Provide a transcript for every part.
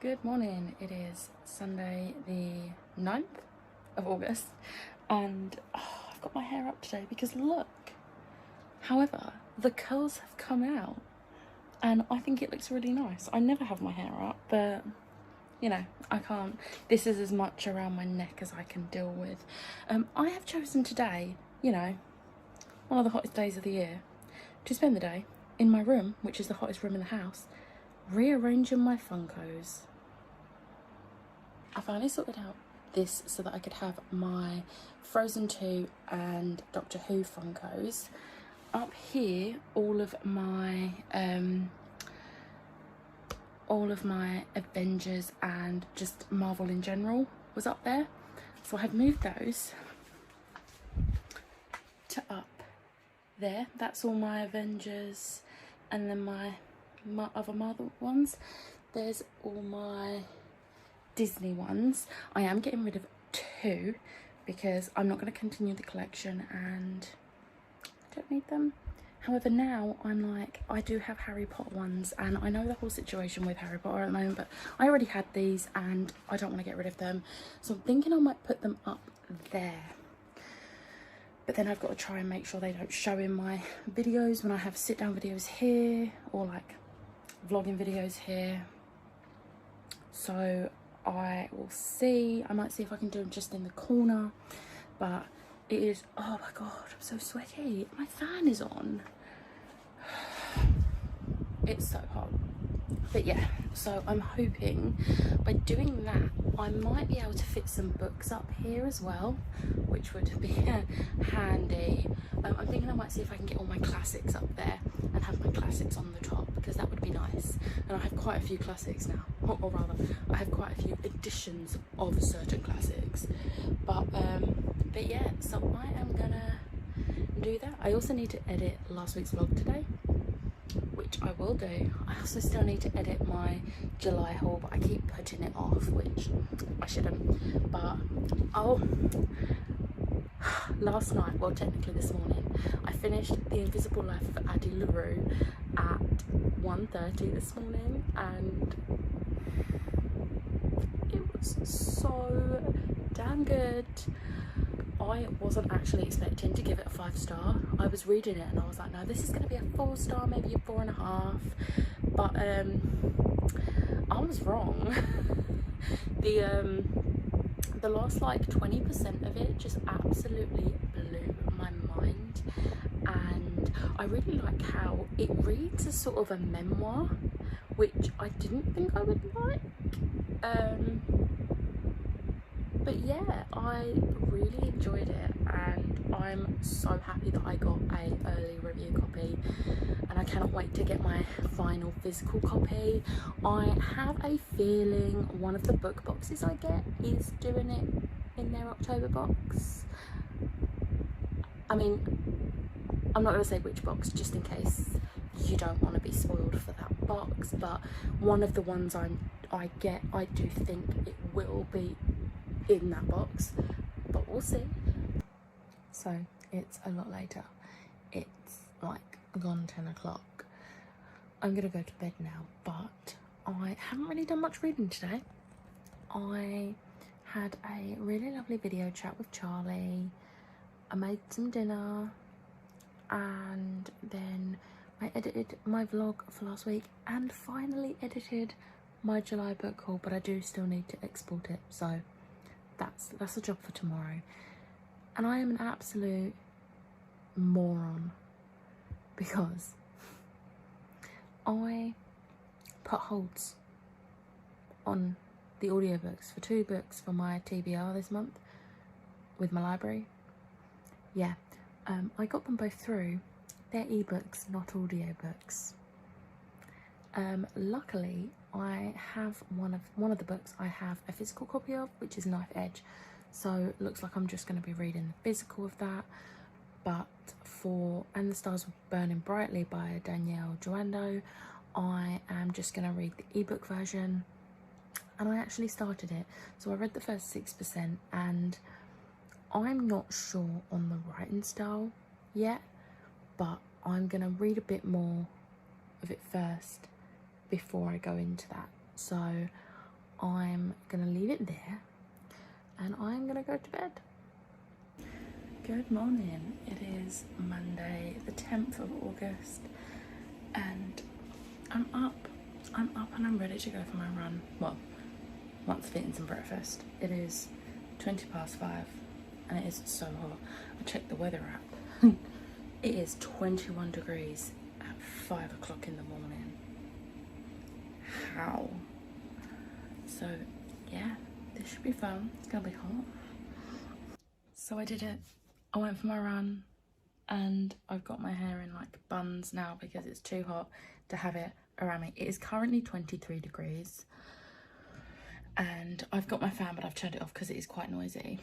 Good morning. It is Sunday the 9th of August and I've got my hair up today because look. However, the curls have come out and I think it looks really nice. I never have my hair up, but you know, I can't. This is as much around my neck as I can deal with. I have chosen today, you know, one of the hottest days of the year, to spend the day in my room, which is the hottest room in the house, rearranging my Funkos. I finally sorted out this so that I could have my Frozen 2 and Doctor Who Funkos. Up here, all of my Avengers and just Marvel in general was up there. So I've moved those to up there. That's all my Avengers, and then my other Marvel ones. There's all my Disney ones. I am getting rid of 2 because I'm not going to continue the collection and I don't need them. However, now I'm like, I do have Harry Potter ones, and I know the whole situation with Harry Potter at the moment, but I already had these and I don't want to get rid of them. So I'm thinking I might put them up there. But then I've got to try and make sure they don't show in my videos when I have sit down videos here or like vlogging videos here. So I will see. I might see if I can do them just in the corner, but it is, oh my god, I'm so sweaty. My fan is on. It's so hot. But yeah, so I'm hoping by doing that I might be able to fit some books up here as well, which would be handy. I'm thinking I might see if I can get all my classics up there and have my classics on the top, because that would be nice. And I have quite a few classics now, or rather I have quite a few editions of certain classics. But yeah, so I am gonna do that. I also need to edit last week's vlog today, which I will do. I also still need to edit my July haul, but I keep putting it off, which I shouldn't. But last night, well technically this morning, I finished The Invisible Life of Addie LaRue at 1:30 this morning, and it was so damn good. I wasn't actually expecting to give it a 5-star. I was reading it and I was like, no, this is going to be a 4-star, maybe a 4.5. But I was wrong. The last like 20% of it just absolutely blew my mind, and I really like how it reads as sort of a memoir, which I didn't think I would like. But yeah, I really enjoyed it, and I'm so happy that I got an early review copy, and I cannot wait to get my final physical copy. I have a feeling one of the book boxes I get is doing it in their October box. I mean, I'm not going to say which box just in case you don't want to be spoiled for that box, but one of the ones I get, I do think it will be in that box, but we'll see. So it's a lot later. It's like gone 10 o'clock. I'm gonna go to bed now, but I haven't really done much reading today. I had a really lovely video chat with Charlie. I made some dinner, and then I edited my vlog for last week and finally edited my July book haul, but I do still need to export it, so that's a job for tomorrow. And I am an absolute moron because I put holds on the audiobooks for 2 books for my TBR this month with my library. Yeah, I got them both through. They're ebooks, not audiobooks. Luckily, I have one of the books I have a physical copy of, which is Knife Edge. So it looks like I'm just going to be reading the physical of that. But for And the Stars Were Burning Brightly by Danielle Joando, I am just going to read the ebook version. And I actually started it. So I read the first 6%, and I'm not sure on the writing style yet, but I'm going to read a bit more of it first before I go into that. So I'm gonna leave it there and I'm gonna go to bed. Good morning. It is Monday the 10th of August and I'm up and I'm ready to go for my run. Well, once I've eaten some breakfast. It is 5:20 and it is so hot. I checked the weather app. It is 21 degrees at 5 o'clock in the morning. How? So yeah, this should be fun. It's gonna be hot. So I did it. I went for my run and I've got my hair in like buns now because it's too hot to have it around me. It is currently 23 degrees and I've got my fan but I've turned it off because it is quite noisy.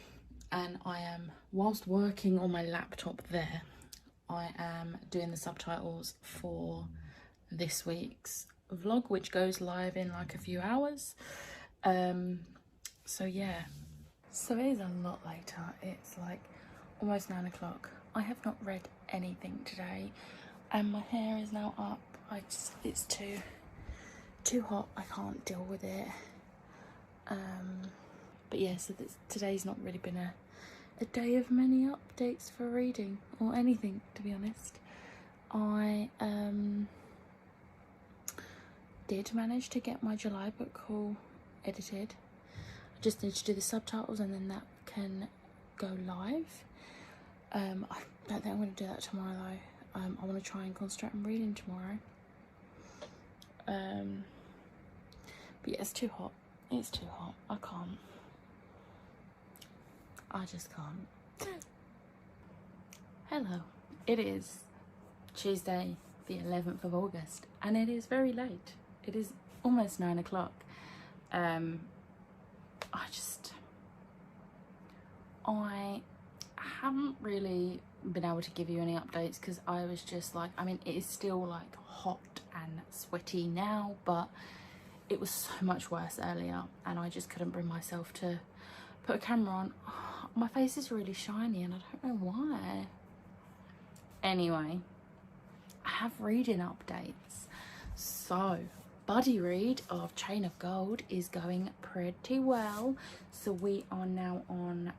And I am, whilst working on my laptop there, I am doing the subtitles for this week's vlog, which goes live in like a few hours. So yeah, so it is a lot later. It's like almost 9 o'clock. I have not read anything today and my hair is now up. It's too hot. I can't deal with it. But yeah, so today's not really been a day of many updates for reading or anything, to be honest. I did manage to get my July book haul edited. I just need to do the subtitles and then that can go live. I don't think I'm going to do that tomorrow though. I want to try and concentrate on reading tomorrow. But yeah, it's too hot. It's too hot. I can't. I just can't. Hello. It is Tuesday the 11th of August and it is very late. It is almost 9 o'clock. I haven't really been able to give you any updates because I was just like, I mean, it is still like hot and sweaty now, but it was so much worse earlier and I just couldn't bring myself to put a camera on. Oh, my face is really shiny and I don't know why. Anyway, I have reading updates. So buddy read of Chain of Gold is going pretty well. So we are now on,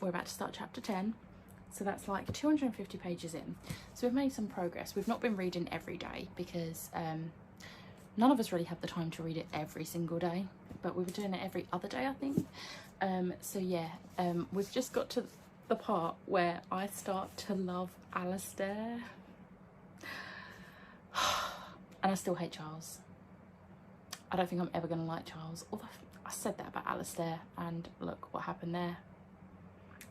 we're about to start chapter 10. So that's like 250 pages in. So we've made some progress. We've not been reading every day because none of us really have the time to read it every single day, but we were doing it every other day, I think. So yeah, we've just got to the part where I start to love Alistair. And I still hate Charles. I don't think I'm ever going to like Charles. Although I said that about Alistair and look what happened there.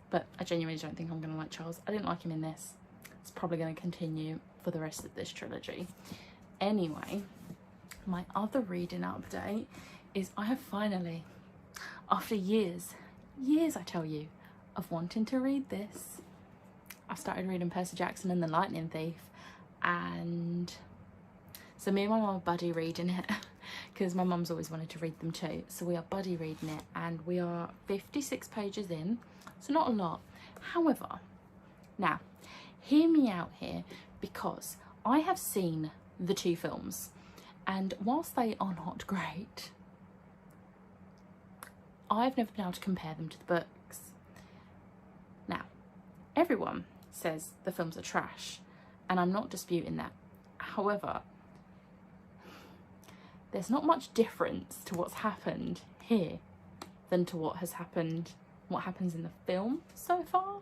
But I genuinely don't think I'm going to like Charles. I didn't like him in this. It's probably going to continue for the rest of this trilogy. Anyway, my other reading update is I have finally, after years I tell you, of wanting to read this, I started reading Percy Jackson and the Lightning Thief. And so me and my mum are buddy reading it because my mum's always wanted to read them too. So we are buddy reading it and we are 56 pages in. So not a lot. However, now, hear me out here because I have seen the two films and whilst they are not great, I've never been able to compare them to the books. Now, everyone says the films are trash and I'm not disputing that. However, there's not much difference to what's happened here than to what happens in the film so far.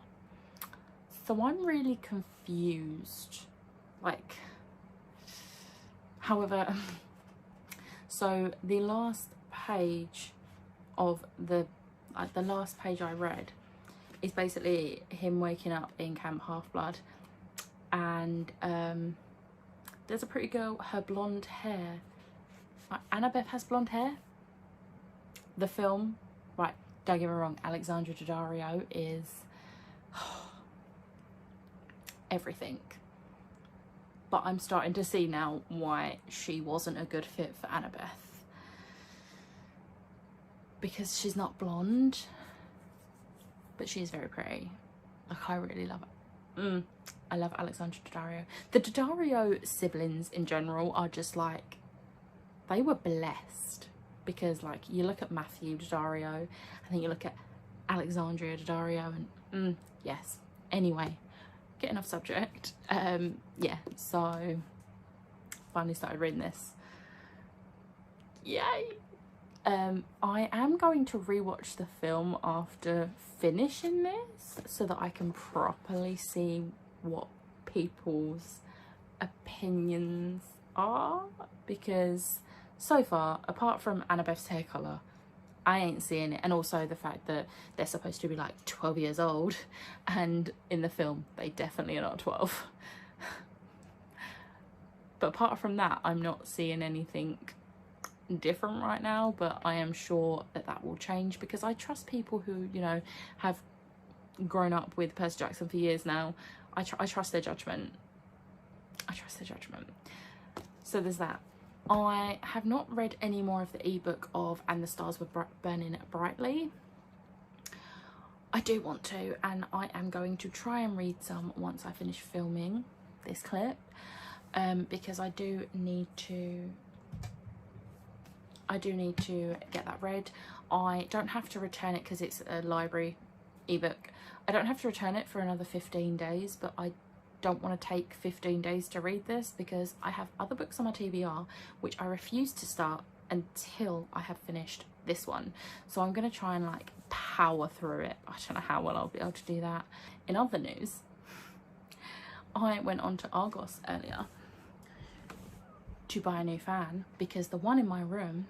So I'm really confused. Like, however, so the last page of the last page I read is basically him waking up in Camp Half-Blood and there's a pretty girl, her blonde hair, Annabeth has blonde hair. The film, right, don't get me wrong, Alexandra Daddario is everything. But I'm starting to see now why she wasn't a good fit for Annabeth. Because she's not blonde, but she is very pretty. Like, I really love it. I love Alexandra Daddario. The Daddario siblings in general are just like, they were blessed. because like you look at Matthew Daddario and then you look at Alexandria Daddario and yes, anyway, getting off subject. Yeah, so finally started reading this. Yay. I am going to rewatch the film after finishing this so that I can properly see what people's opinions are, because so far, apart from Annabeth's hair colour, I ain't seeing it, and also the fact that they're supposed to be like 12 years old, and in the film they definitely are not 12. But apart from that, I'm not seeing anything different right now, but I am sure that that will change, because I trust people who, you know, have grown up with Percy Jackson for years now. I trust their judgment. I trust their judgment. So there's that. I have not read any more of the ebook of And the Stars Were Burning Brightly. I do want to, and I am going to try and read some once I finish filming this clip, because I do need to get that read. I don't have to return it because it's a library ebook. I don't have to return it for another 15 days, but I don't want to take 15 days to read this because I have other books on my TBR which I refuse to start until I have finished this one. So I'm going to try and like power through it. I don't know how well I'll be able to do that. In other news, I went on to Argos earlier to buy a new fan because the one in my room,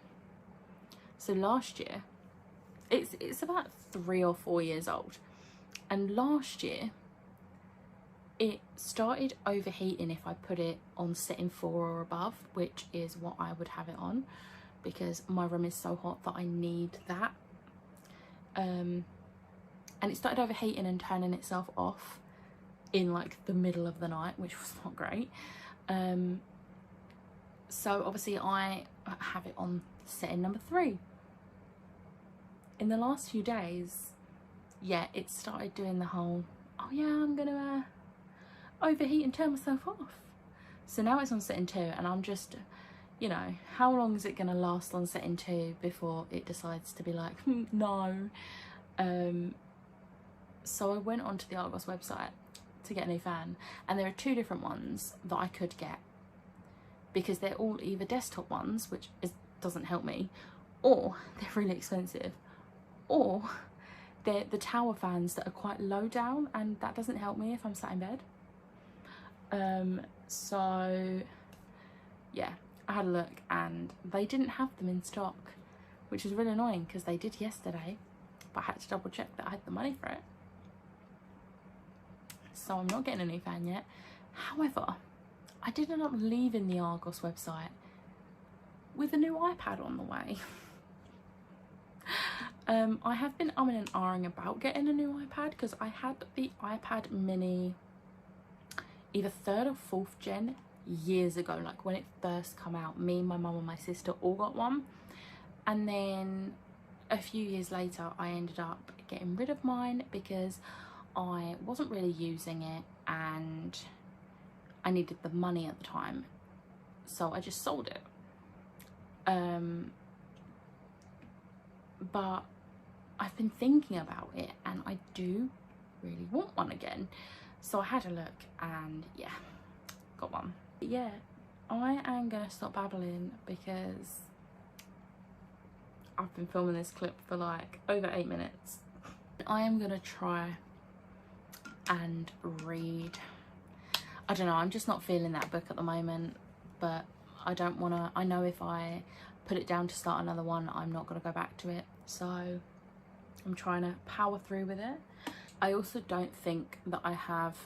so last year, it's about 3 or 4 years old, and last year it started overheating if I put it on setting 4 or above, which is what I would have it on because my room is so hot that I need that. And it started overheating and turning itself off in like the middle of the night, which was not great. So obviously I have it on setting number 3. In the last few days, yeah, it started doing the whole, oh yeah, I'm gonna overheat and turn myself off. So now it's on setting 2, and I'm just, you know, how long is it gonna last on setting 2 before it decides to be like, no. So I went onto the Argos website to get a new fan, and there are 2 different ones that I could get because they're all either desktop ones, which doesn't help me, or they're really expensive, or they're the tower fans that are quite low down, and that doesn't help me if I'm sat in bed. So yeah, I had a look and they didn't have them in stock, which is really annoying because they did yesterday, but I had to double check that I had the money for it. So I'm not getting a new fan yet. However, I did end up leaving the Argos website with a new iPad on the way. I have been umming and ahhing about getting a new iPad because I had the iPad mini either 3rd or 4th gen years ago, like when it first come out. Me, my mum and my sister all got one, and then a few years later I ended up getting rid of mine because I wasn't really using it and I needed the money at the time, so I just sold it. But I've been thinking about it and I do really want one again, so I had a look and yeah, got one. But yeah, I am gonna stop babbling because I've been filming this clip for like over 8 minutes. I am gonna try and read, I don't know, I'm just not feeling that book at the moment, but I don't want to, I know if I put it down to start another one, I'm not going to go back to it, so I'm trying to power through with it. I also don't think that I have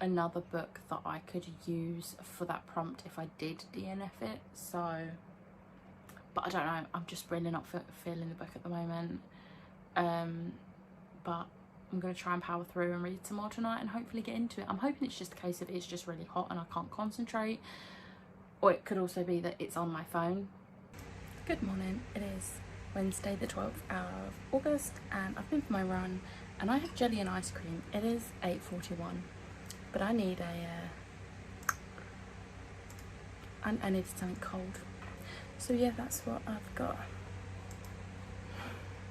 another book that I could use for that prompt if I did DNF it, so, but I don't know, I'm just really not feeling the book at the moment. But I'm going to try and power through and read some more tonight and hopefully get into it. I'm hoping it's just a case of it's just really hot and I can't concentrate, or it could also be that it's on my phone. Good morning, it is Wednesday the 12th of August and I've been for my run and I have jelly and ice cream. It is 8:41, but I need I needed something cold. So yeah, that's what I've got.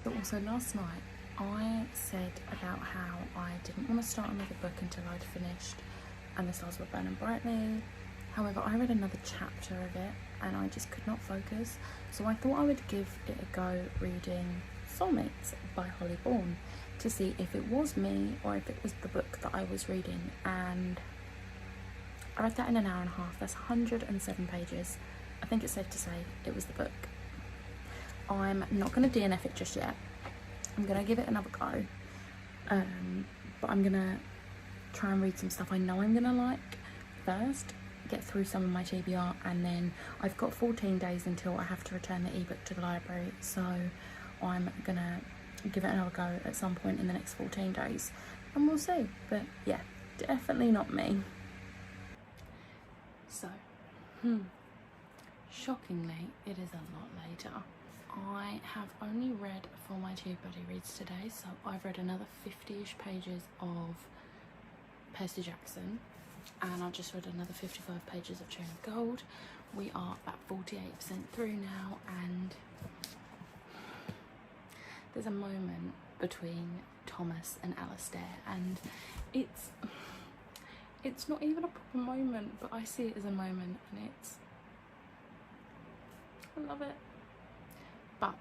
But also last night I said about how I didn't want to start another book until I'd finished And the Stars Were Burning Brightly. However, I read another chapter of it and I just could not focus, so I thought I would give it a go reading Soulmates by Holly Bourne to see if it was me or if it was the book that I was reading. And I read that in an hour and a half. That's 107 pages. I think it's safe to say it was the book. I'm not going to DNF it just yet. I'm going to give it another go. But I'm going to try and read some stuff I know I'm going to like first, get through some of my TBR, and then I've got 14 days until I have to return the ebook to the library. So I'm going to give it another go at some point in the next 14 days. And we'll see. But yeah, definitely not me. So, shockingly, it is a lot later. I have only read for my TubeBuddy reads today, so I've read another 50-ish pages of Percy Jackson, and I've just read another 55 pages of Chain of Gold. We are about 48% through now, and there's a moment between Thomas and Alistair, and it's not even a proper moment, but I see it as a moment, and I love it. But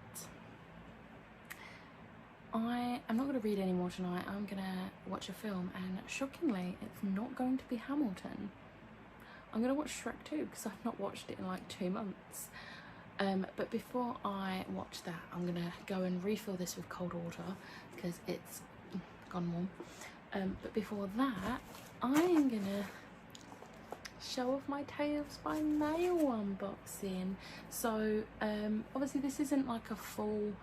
I am not going to read any more tonight. I'm going to watch a film, and shockingly, it's not going to be Hamilton. I'm going to watch Shrek 2 because I've not watched it in like 2 months. But before I watch that, I'm going to go and refill this with cold water because it's gone warm. But before that, I am going to show off my Tales by Mail unboxing. So obviously this isn't like a full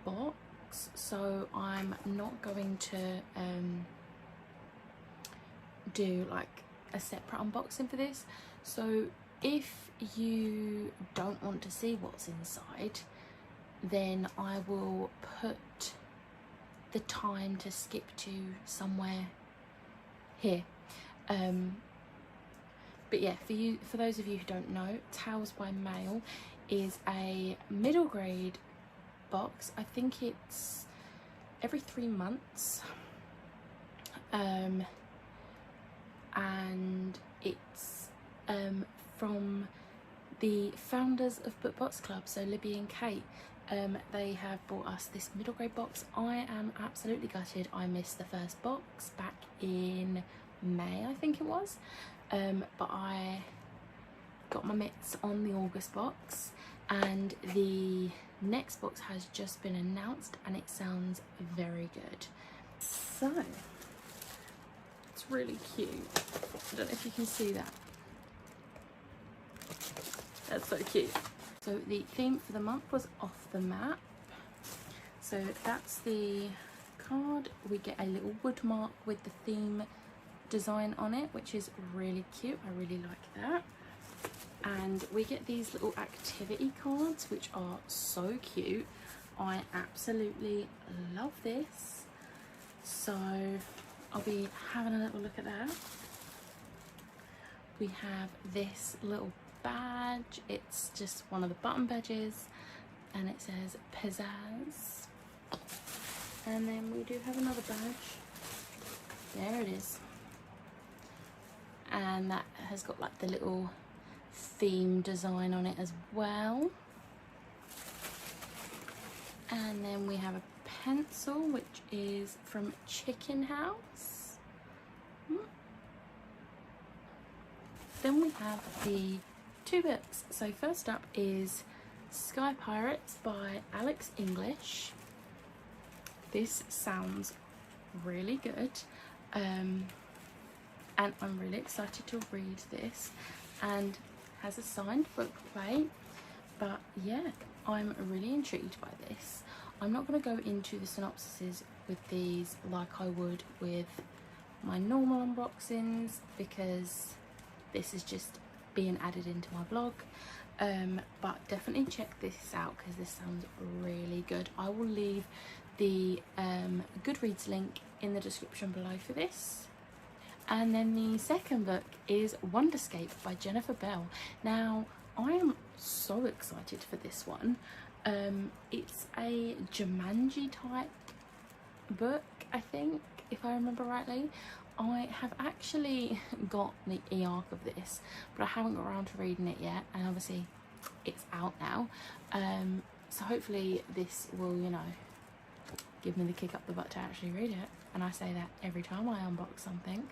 box, so I'm not going to do like a separate unboxing for this. So if you don't want to see what's inside, then I will put the time to skip to somewhere here. But yeah, for those of you who don't know, Tales by Mail is a middle grade box. I think it's every 3 months. And it's from the founders of BookBox Club, so Libby and Kate. They have bought us this middle grade box. I am absolutely gutted I missed the first box back in May, I think it was. But I got my mitts on the August box, and the next box has just been announced and it sounds very good. So it's really cute. I don't know if you can see that. That's so cute. So the theme for the month was Off the Map. So that's the card. We get a little wood mark with the theme design on it, which is really cute. I really like that. And we get these little activity cards, which are so cute. I absolutely love this. So I'll be having a little look at that. We have this little badge. It's just one of the button badges, and it says Pizzazz. And then we do have another badge. There it is. And that has got like the little theme design on it as well. And then we have a pencil, which is from Chicken House. Then we have the 2 books. So first up is Sky Pirates by Alex English. This sounds really good. And I'm really excited to read this, and has a signed book plate. But yeah, I'm really intrigued by this. I'm not going to go into the synopsises with these like I would with my normal unboxings, because this is just being added into my blog. But definitely check this out because this sounds really good. I will leave the Goodreads link in the description below for this. And then the second book is Wonderscape by Jennifer Bell. Now, I am so excited for this one. It's a Jumanji type book, I think, if I remember rightly. I have actually got the e-arc of this, but I haven't got around to reading it yet, and obviously it's out now. So hopefully this will, you know, give me the kick up the butt to actually read it, and I say that every time I unbox something.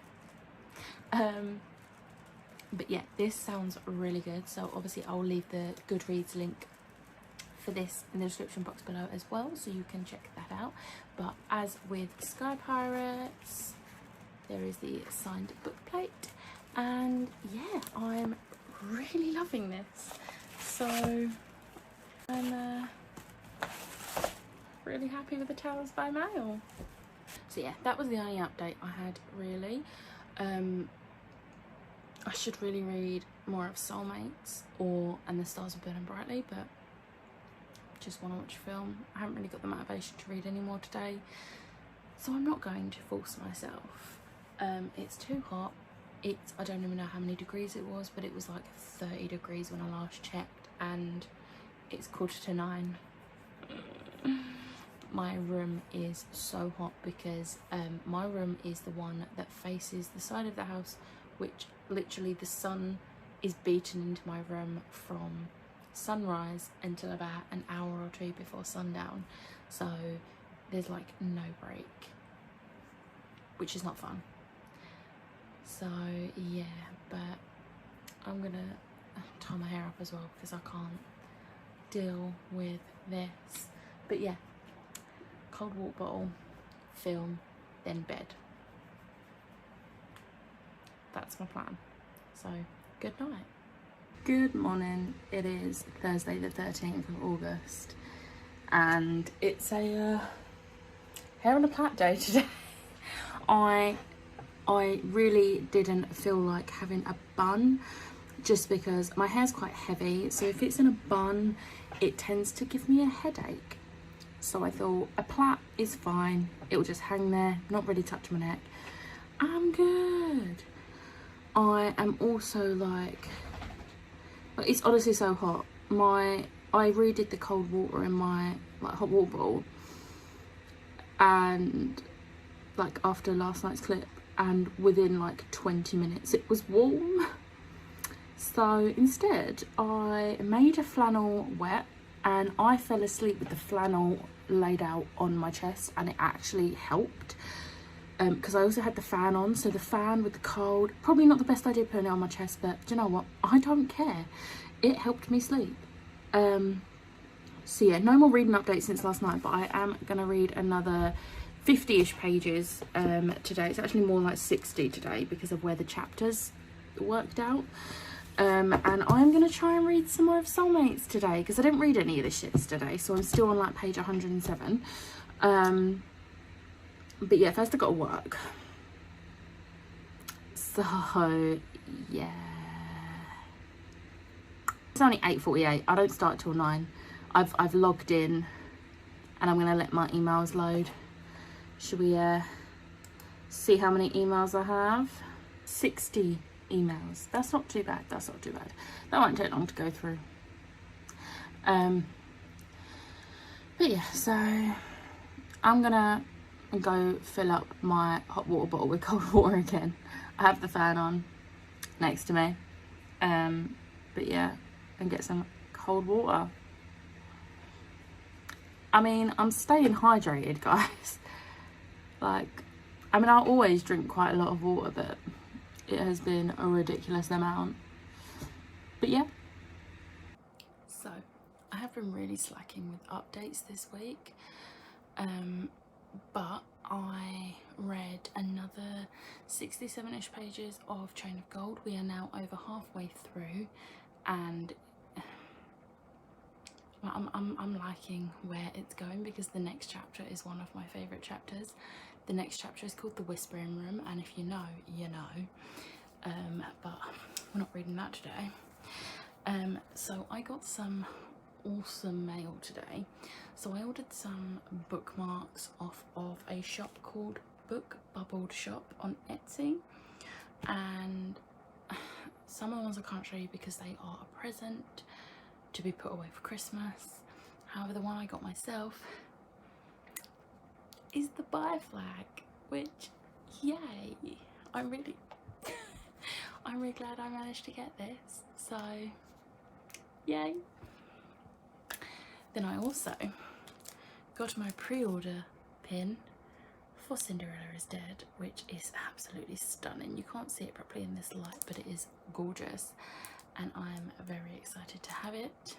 But yeah, this sounds really good, so obviously I'll leave the Goodreads link for this in the description box below as well, so you can check that out. But as with Sky Pirates, there is the signed book plate, and yeah, I'm really loving this, so I'm really happy with the Tales by Mail. So yeah, that was the only update I had, really. I should really read more of Soulmates and The Stars Are Burning Brightly, but just want to watch a film. I haven't really got the motivation to read any more today, so I'm not going to force myself. It's too hot. I don't even know how many degrees it was, but it was like 30 degrees when I last checked, and it's 9:15. My room is so hot because my room is the one that faces the side of the house, which literally the sun is beaten into my room from sunrise until about an hour or two before sundown. So there's like no break, which is not fun. So yeah, but I'm gonna tie my hair up as well because I can't deal with this. But yeah, cold water bottle, film, then bed. That's my plan. So good night. Good morning. It is Thursday the 13th of August, and it's a hair on a plait day today. I really didn't feel like having a bun, just because my hair's quite heavy, so if it's in a bun it tends to give me a headache. So I thought a plait is fine, it will just hang there, not really touch my neck. I'm good. I am also like, it's honestly so hot. I redid the cold water in my hot water bottle, and like after last night's clip, and within like 20 minutes it was warm. So instead I made a flannel wet, and I fell asleep with the flannel laid out on my chest, and it actually helped. Because I also had the fan on, so the fan with the cold, probably not the best idea putting it on my chest, but do you know what, I don't care, it helped me sleep. So yeah, no more reading updates since last night, but I am gonna read another 50-ish pages today. It's actually more like 60 today because of where the chapters worked out. And I'm gonna try and read some more of Soulmates today, because I didn't read any of this shit today, so I'm still on like page 107. But yeah, first I gotta work. So yeah, it's only 8:48. I don't start till 9. I've logged in, and I'm gonna let my emails load. Should we see how many emails I have? 60 emails. That's not too bad. That's not too bad. That won't take long to go through. But yeah, so I'm gonna go fill up my hot water bottle with cold water again. I have the fan on next to me. But yeah, and get some cold water. I mean, I'm staying hydrated, guys. Like, I mean, I always drink quite a lot of water, but it has been a ridiculous amount. But yeah. So, I have been really slacking with updates this week. But I read another 67-ish pages of Chain of Gold. We are now over halfway through, and I'm liking where it's going, because the next chapter is one of my favourite chapters. The next chapter is called The Whispering Room, and if you know, you know. But we're not reading that today. So I got some awesome mail today. So I ordered some bookmarks off of a shop called Book Bubbled Shop on Etsy, and some of the ones I can't show you because they are a present, to be put away for Christmas. However, the one I got myself is the Bi Flag, which, yay, I'm really I'm really glad I managed to get this, so yay. Then I also got my pre-order pin for Cinderella is Dead, which is absolutely stunning. You can't see it properly in this light, but it is gorgeous, and I'm very excited to have it.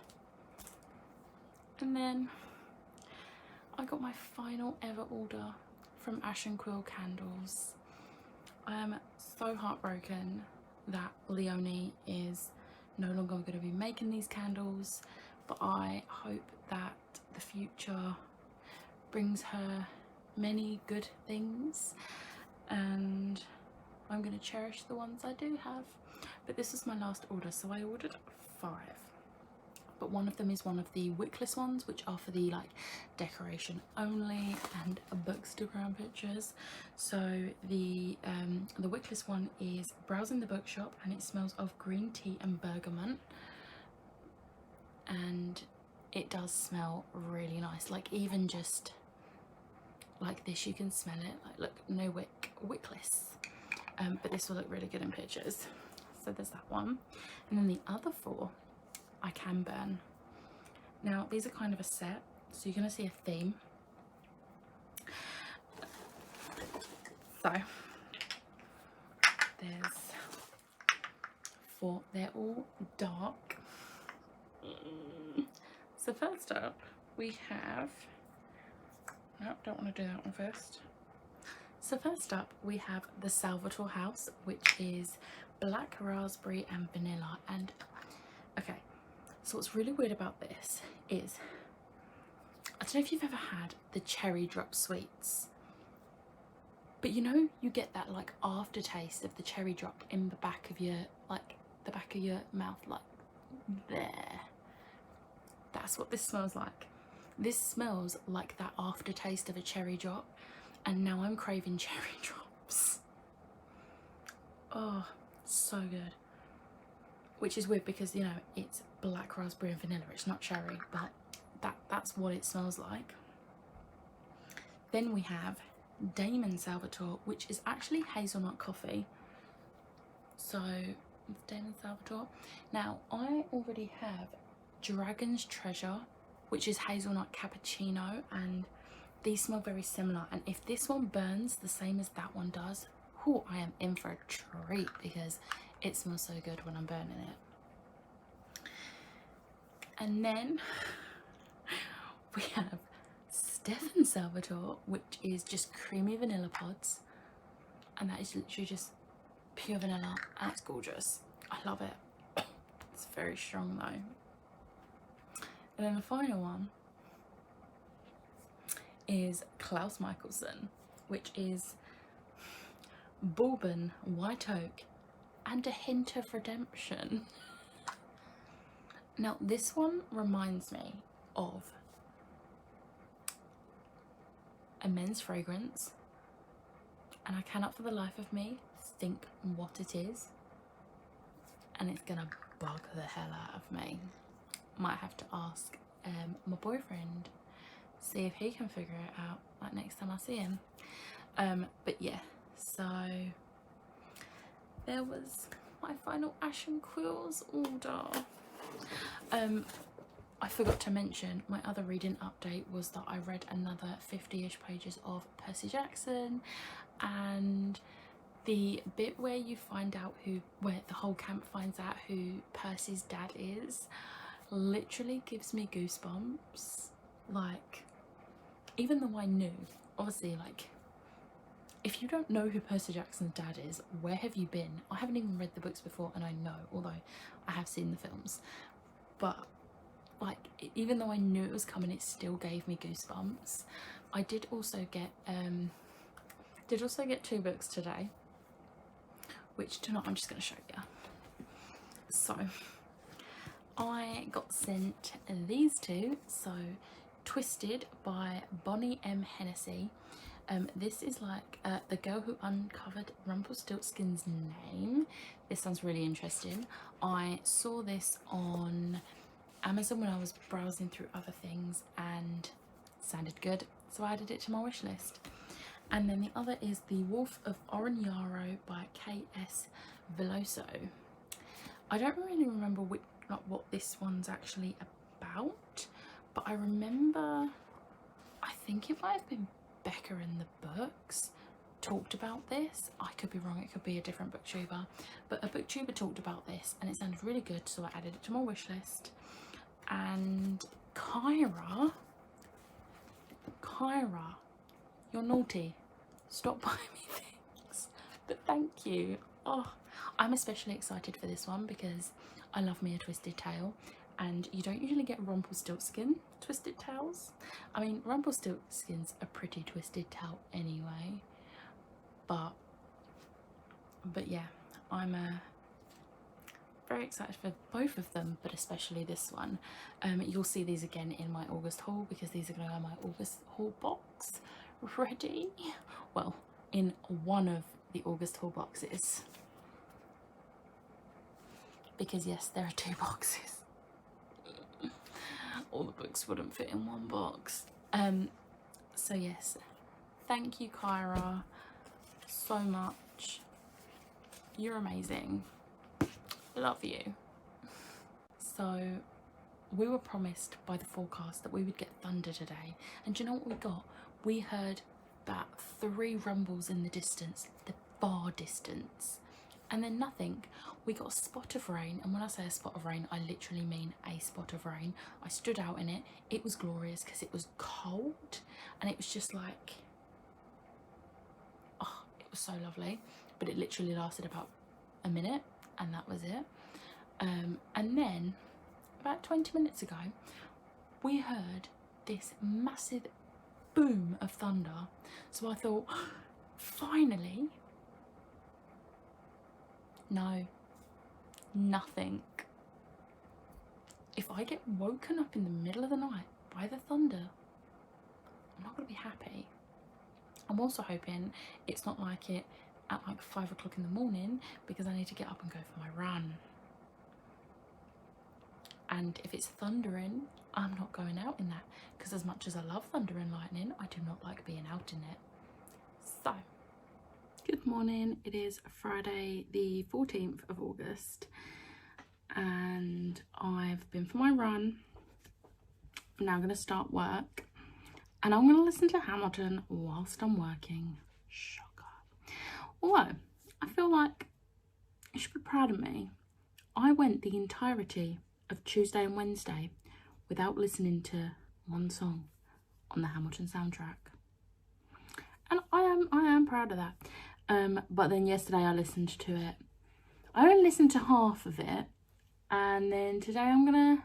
And then I got my final ever order from Ash and Quill Candles. I am so heartbroken that Leonie is no longer going to be making these candles, but I hope that the future brings her many good things, and I'm going to cherish the ones I do have. But this is my last order, so I ordered 5, but one of them is one of the wickless ones, which are for the like decoration only and bookstagram pictures. So the wickless one is Browsing the Bookshop, and it smells of green tea and bergamot, and it does smell really nice. Like, even just like this, you can smell it. Like, look, no wick, wickless. But this will look really good in pictures. So there's that one, and then the other 4 I can burn. Now these are kind of a set, so you're gonna see a theme. So there's 4, they're all dark. So first up we have, no, don't want to do that one first. So first up we have the Salvatore House, which is black raspberry and vanilla. And okay, so what's really weird about this is, I don't know if you've ever had the cherry drop sweets, but you know, you get that like aftertaste of the cherry drop in the back of your, like the back of your mouth, like there. That's what this smells like. This smells like that aftertaste of a cherry drop, and now I'm craving cherry drops. Oh, so good. Which is weird because, you know, it's black raspberry and vanilla, it's not cherry, but that's what it smells like. Then we have Damon Salvatore, which is actually hazelnut coffee. So Damon Salvatore. Now I already have Dragon's Treasure, which is hazelnut cappuccino, and these smell very similar. And if this one burns the same as that one does, whew, I am in for a treat, because it smells so good when I'm burning it. And then we have Stefan Salvatore, which is just creamy vanilla pods, and that is literally just pure vanilla, and it's gorgeous. I love it. It's very strong though. And then the final one is Klaus Michelson, which is bourbon, white oak, and a hint of redemption. Now this one reminds me of a men's fragrance, and I cannot for the life of me think what it is, and it's gonna bug the hell out of me. Might have to ask my boyfriend, see if he can figure it out, like next time I see him. But yeah, so there was my final Ash and Quills order. I forgot to mention, my other reading update was that I read another 50-ish pages of Percy Jackson, and the bit where you find out where the whole camp finds out who Percy's dad is, literally gives me goosebumps. Like, even though I knew, obviously, like, if you don't know who Percy Jackson's dad is, where have you been? I haven't even read the books before, and I know, although I have seen the films, but like, even though I knew it was coming, it still gave me goosebumps. I did also get 2 books today, which tonight I'm just going to show you. So I got sent these 2. So Twisted by Bonnie M. Hennessy. This is like the girl who uncovered Rumpelstiltskin's name. This sounds really interesting. I saw this on Amazon when I was browsing through other things and sounded good, so I added it to my wish list. And then the other is The Wolf of Oron-Yaro by K.S. Veloso. I don't really remember what this one's actually about, but I remember, I think it might have been Becca in the Books talked about this. I could be wrong, it could be a different booktuber, but a booktuber talked about this and it sounded really good, so I added it to my wish list. And Kyra, you're naughty, stop buying me things, but thank you. Oh, I'm especially excited for this one because I love me a twisted tale, and you don't usually get Rumpelstiltskin twisted tales. I mean, Rumpelstiltskin's a pretty twisted tale anyway, but yeah, I'm very excited for both of them, but especially this one. You'll see these again in my August haul because these are going to go in my August haul box ready. Well, in one of the August haul boxes, because yes, there are 2 boxes. All the books wouldn't fit in one box. So yes, thank you Kyra so much, you're amazing, love you. So we were promised by the forecast that we would get thunder today, and do you know what we got? We heard about 3 rumbles in the distance, the far distance, and then nothing. We got a spot of rain, and when I say a spot of rain, I literally mean a spot of rain. I stood out in it. It was glorious because it was cold and it was just like, oh, it was so lovely. But it literally lasted about a minute and that was it. And then about 20 minutes ago, we heard this massive boom of thunder. So I thought, finally. No, nothing. If I get woken up in the middle of the night by the thunder, I'm not going to be happy. I'm also hoping it's not like it at like 5 o'clock in the morning because I need to get up and go for my run. And if it's thundering, I'm not going out in that because as much as I love thunder and lightning, I do not like being out in it. So, good morning. It is Friday the 14th of August and I've been for my run. I'm now going to start work and I'm going to listen to Hamilton whilst I'm working. Shocker. Although, I feel like you should be proud of me. I went the entirety of Tuesday and Wednesday without listening to one song on the Hamilton soundtrack. And I am proud of that. But then yesterday I listened to it. I only listened to half of it. And then today I'm gonna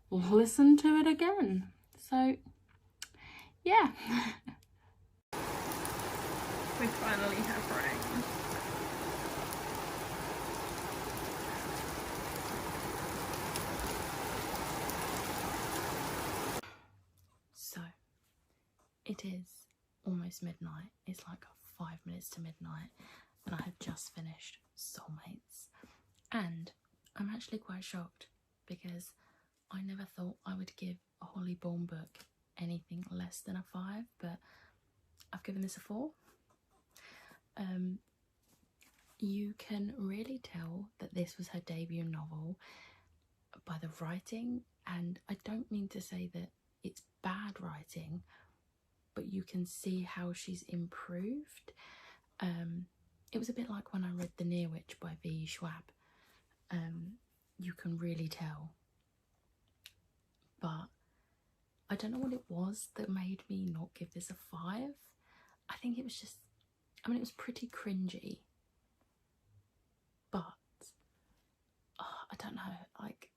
listen to it again. So, yeah. We finally have rain. So, it is almost midnight. It's like 5 minutes to midnight and I have just finished Soulmates. And I'm actually quite shocked because I never thought I would give a Holly Bourne book anything less than a 5, but I've given this a 4. You can really tell that this was her debut novel by the writing, and I don't mean to say that it's bad writing, but you can see how she's improved. It was a bit like when I read The Near Witch by V. Schwab. You can really tell. But I don't know what it was that made me not give this a 5. I think it was just, I mean, it was pretty cringy. But, I don't know, like,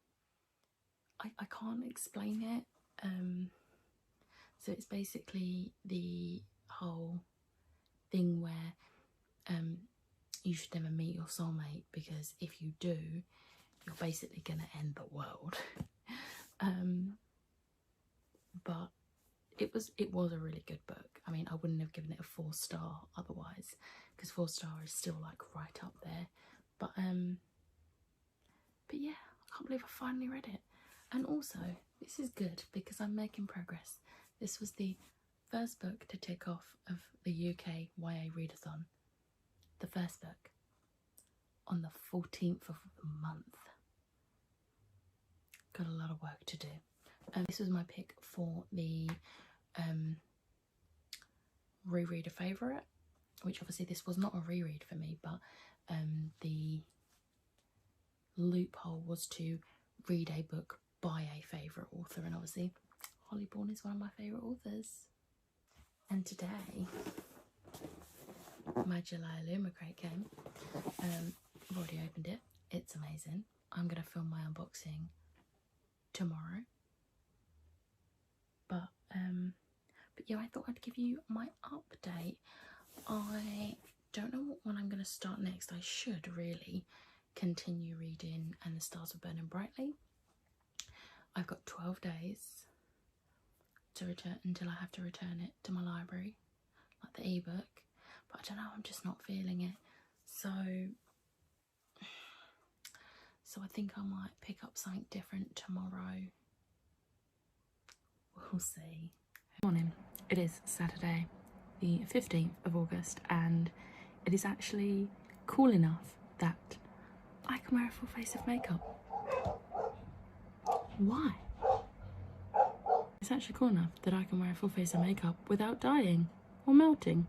I can't explain it. So it's basically the whole thing where you should never meet your soulmate because if you do, you're basically going to end the world. But it was a really good book. I mean, I wouldn't have given it a 4-star otherwise because 4-star is still like right up there. But yeah, I can't believe I finally read it. And also, this is good because I'm making progress. This was the first book to tick off of the UK YA Readathon. The first book on the 14th of the month. Got a lot of work to do. This was my pick for the reread a favourite, which obviously this was not a reread for me, but the loophole was to read a book by a favourite author, and obviously Holly Bourne is one of my favourite authors. And today my July Illuma crate came. I've already opened it. It's amazing. I'm going to film my unboxing tomorrow. But yeah, I thought I'd give you my update. I don't know what one I'm going to start next. I should really continue reading And the Stars Were Burning Brightly. I've got 12 days to return until I have to return it to my library, like the ebook. But I don't know, I'm just not feeling it. So I think I might pick up something different tomorrow. We'll see. Morning. It is Saturday, the 15th of August, and it is actually cool enough that I can wear a full face of makeup. Why? It's actually cool enough that I can wear a full face of makeup without dying or melting,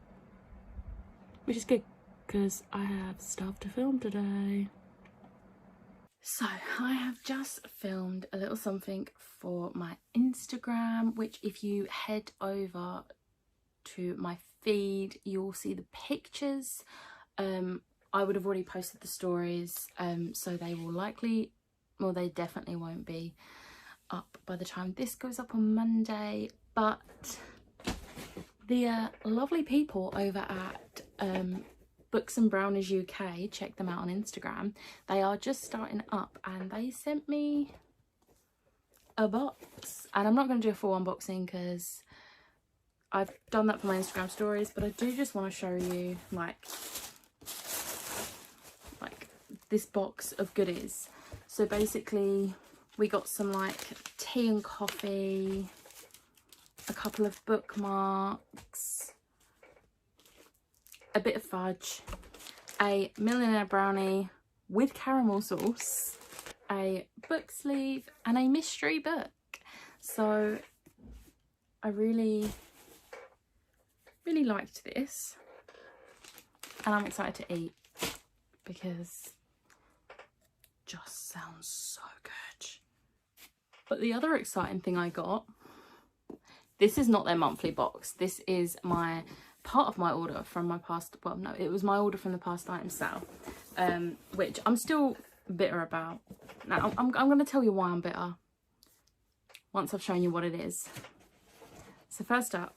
which is good because I have stuff to film today. So I have just filmed a little something for my Instagram, which if you head over to my feed, you'll see the pictures. I would have already posted the stories, so they will likely, well, they definitely won't be up by the time this goes up on Monday. But the lovely people over at Books and Brownies UK, check them out on Instagram. They are just starting up and they sent me a box, and I'm not going to do a full unboxing because I've done that for my Instagram stories, but I do just want to show you like this box of goodies. So basically we got some like tea and coffee, a couple of bookmarks, a bit of fudge, a millionaire brownie with caramel sauce, a book sleeve, and a mystery book. So I really liked this, and I'm excited to eat because it just sounds so good. But the other exciting thing I got, this is not their monthly box. This is my part of my order from my past, well no, it was my order from the past item sale, which I'm still bitter about. Now I'm going to tell you why I'm bitter once I've shown you what it is. So first up,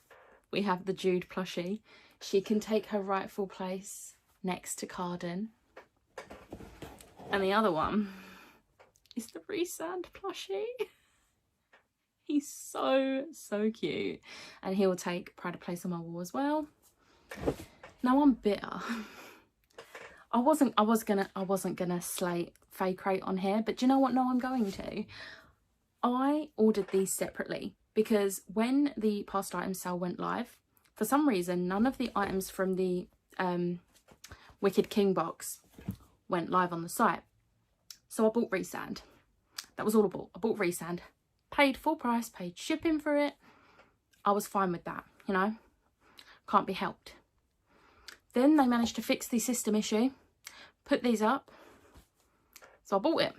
we have the Jude plushie. She can take her rightful place next to Carden. And the other one is the Rhysand plushie. He's so cute, and he will take pride of place on my wall as well. Now I'm bitter. I wasn't gonna slate Fae Crate on here, but do you know what? No, I'm going to. I ordered these separately because when the past item sale went live, for some reason none of the items from the Wicked King box went live on the site. So I bought Rhysand. That was all I bought. I bought Rhysand, paid full price, paid shipping for it. I was fine with that, you know, can't be helped. Then they managed to fix the system issue, put these up, so I bought it,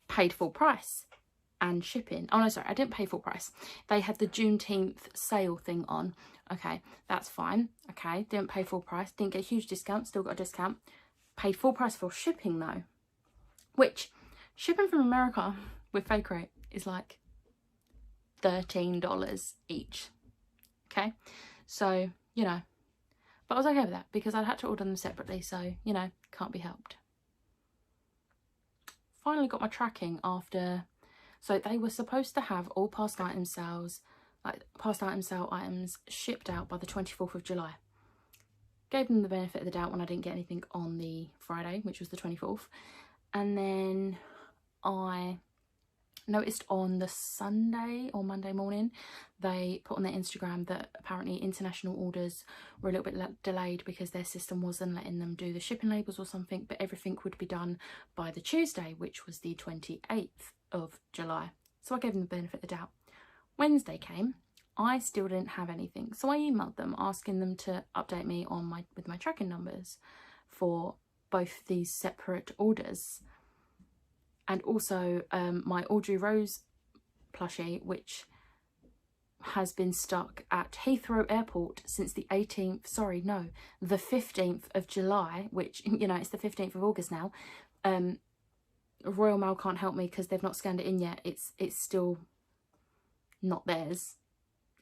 paid full price and shipping. Oh no, sorry, I didn't pay full price. They had the Juneteenth sale thing on. Okay, that's fine. Okay, didn't pay full price, didn't get a huge discount, still got a discount. Paid full price for shipping though, which shipping from America with Fae Crate is like $13 each. Okay, so you know, but I was okay with that because I'd had to order them separately, so you know, can't be helped. Finally got my tracking after, so they were supposed to have all past item sales, like past item sale items, shipped out by the 24th of July. Gave them the benefit of the doubt when I didn't get anything on the Friday, which was the 24th. And then I noticed on the Sunday or Monday morning they put on their Instagram that apparently international orders were a little bit delayed because their system wasn't letting them do the shipping labels or something, but everything would be done by the Tuesday, which was the 28th of July. So I gave them the benefit of the doubt. Wednesday came, I still didn't have anything, so I emailed them asking them to update me on with my tracking numbers for both these separate orders. And also my Audrey Rose plushie, which has been stuck at Heathrow Airport since the 15th of July, which, you know, it's the 15th of August now. Royal Mail can't help me because they've not scanned it in yet. It's still not theirs.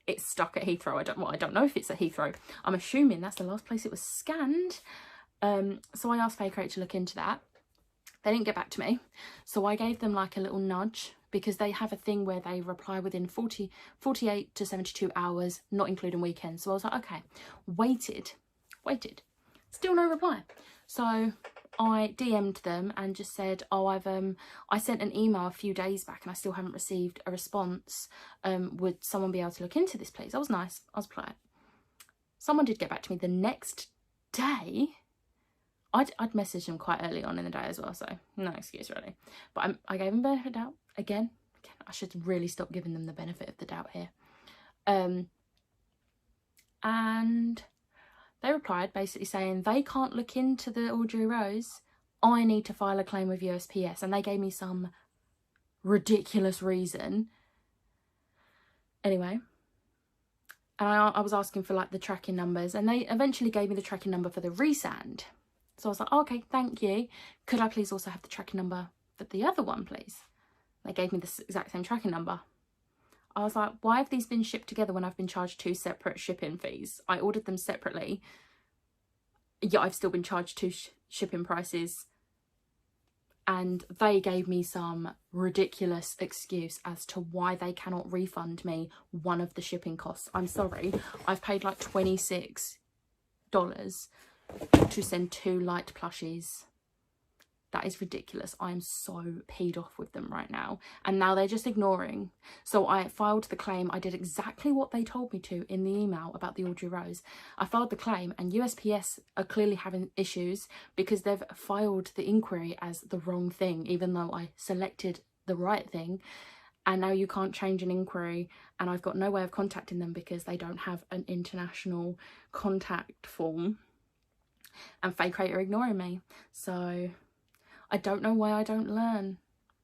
It's stuck at Heathrow. I don't know if it's at Heathrow. I'm assuming that's the last place it was scanned. So I asked Faycrate to look into that. They didn't get back to me, so I gave them like a little nudge, because they have a thing where they reply within 48 to 72 hours, not including weekends. So I was like, okay, waited, still no reply. So I DM'd them and just said, oh, I sent an email a few days back and I still haven't received a response. Would someone be able to look into this, please? I was nice, I was polite. Someone did get back to me the next day. I'd messaged them quite early on in the day as well, so no excuse really. But I gave them benefit of the doubt. Again, I should really stop giving them the benefit of the doubt here. And they replied basically saying they can't look into the Audrey Rose. I need to file a claim with USPS. And they gave me some ridiculous reason. Anyway. And I was asking for like the tracking numbers, and they eventually gave me the tracking number for the resand. So I was like, oh, okay, thank you. Could I please also have the tracking number for the other one, please? They gave me the exact same tracking number. I was like, why have these been shipped together when I've been charged 2 separate shipping fees? I ordered them separately. Yeah, I've still been charged 2 shipping prices. And they gave me some ridiculous excuse as to why they cannot refund me one of the shipping costs. I'm sorry, I've paid like $26 to send 2 light plushies. That is ridiculous. I am so peed off with them right now. And now they're just ignoring. So I filed the claim. I did exactly what they told me to in the email about the Audrey Rose. I filed the claim, and USPS are clearly having issues because they've filed the inquiry as the wrong thing, even though I selected the right thing. And now you can't change an inquiry, and I've got no way of contacting them because they don't have an international contact form. And Faycrate are ignoring me. So I don't know why I don't learn.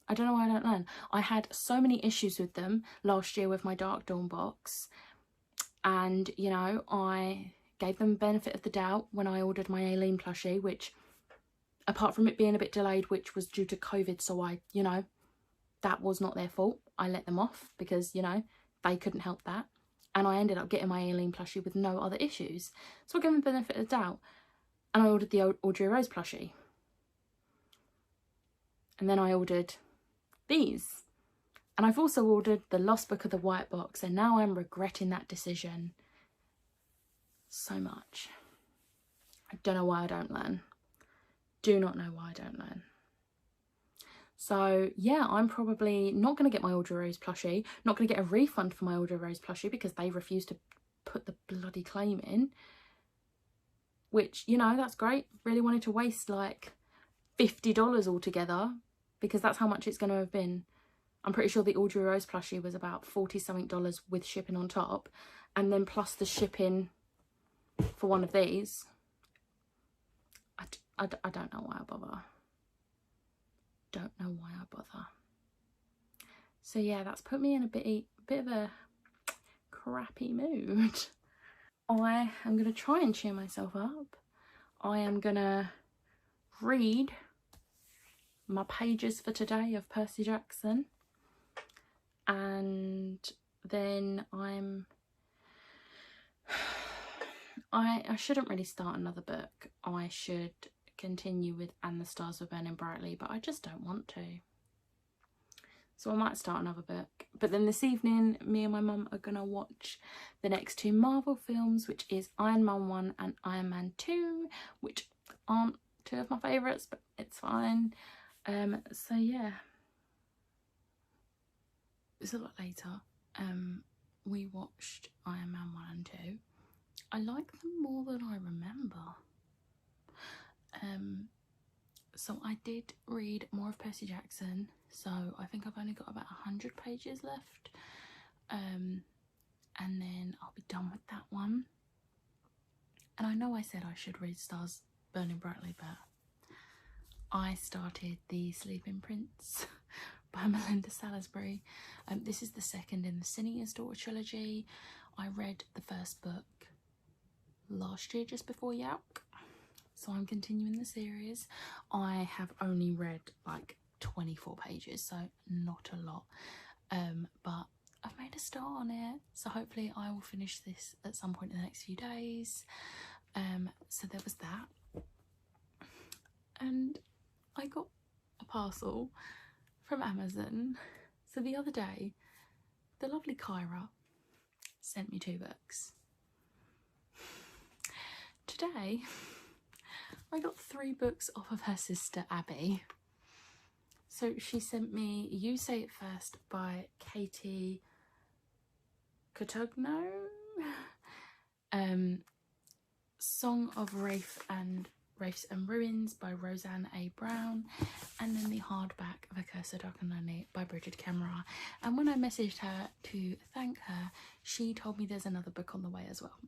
I had so many issues with them last year with my Dark Dawn box. And, you know, I gave them benefit of the doubt when I ordered my Aileen plushie, which, apart from it being a bit delayed, which was due to COVID, so you know, that was not their fault. I let them off because, you know, they couldn't help that. And I ended up getting my Aileen plushie with no other issues. So I gave them benefit of the doubt. And I ordered the Audrey Rose plushie. And then I ordered these. And I've also ordered the Lost Book of the White Box. And now I'm regretting that decision so much. I don't know why I don't learn. Do not know why I don't learn. So yeah, I'm probably not going to get my Audrey Rose plushie. Not going to get a refund for my Audrey Rose plushie because they refused to put the bloody claim in. Which, you know, that's great. Really wanted to waste like $50 altogether because that's how much it's going to have been. I'm pretty sure the Audrey Rose plushie was about $40 something with shipping on top, and then plus the shipping for one of these. I don't know why I bother. Don't know why I bother. So yeah, that's put me in a bit of a crappy mood. I am going to try and cheer myself up. I am going to read my pages for today of Percy Jackson. And then I shouldn't really start another book. I should continue with And the Stars Were Burning Brightly, but I just don't want to. So I might start another book. But then this evening, me and my mum are going to watch the next 2 Marvel films, which is Iron Man 1 and Iron Man 2, which aren't 2 of my favourites, but it's fine. So yeah. it was a lot later. We watched Iron Man 1 and 2. I like them more than I remember. So I did read more of Percy Jackson, so I think I've only got about 100 pages left. And then I'll be done with that one. And I know I said I should read Stars Burning Brightly, but I started The Sleeping Prince by Melinda Salisbury. This is the second in the Cinea's Daughter trilogy. I read the first book last year, just before Yauk, so I'm continuing the series. I have only read like 24 pages, so not a lot, but I've made a start on it, so hopefully I will finish this at some point in the next few days. So there was that, and I got a parcel from Amazon. So the other day, the lovely Kyra sent me 2 books. Today, I got 3 books off of her sister Abby. So she sent me You Say It First by Katie Cotugno, Song of Wraiths and Ruins by Roseanne A. Brown, and then the hardback of A Curse of Dark and Lonely by Bridget Camera. And when I messaged her to thank her, she told me there's another book on the way as well.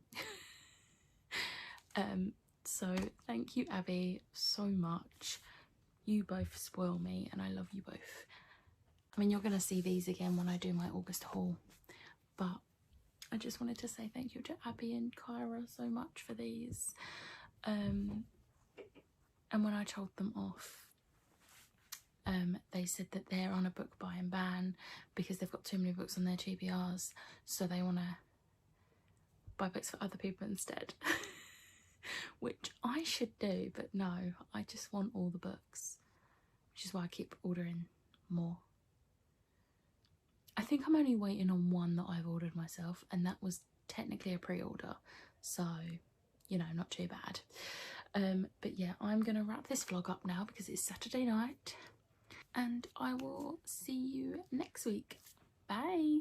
So thank you, Abby, so much. You both spoil me and I love you both. I mean, you're going to see these again when I do my August haul, but I just wanted to say thank you to Abby and Kyra so much for these. And when I told them off, they said that they're on a book buy and ban because they've got too many books on their TBRs, so they want to buy books for other people instead. Which I should do, but no, I just want all the books, which is why I keep ordering more. I think I'm only waiting on one that I've ordered myself, and that was technically a pre-order, so you know, not too bad. But yeah, I'm gonna wrap this vlog up now because it's Saturday night, and I will see you next week. Bye.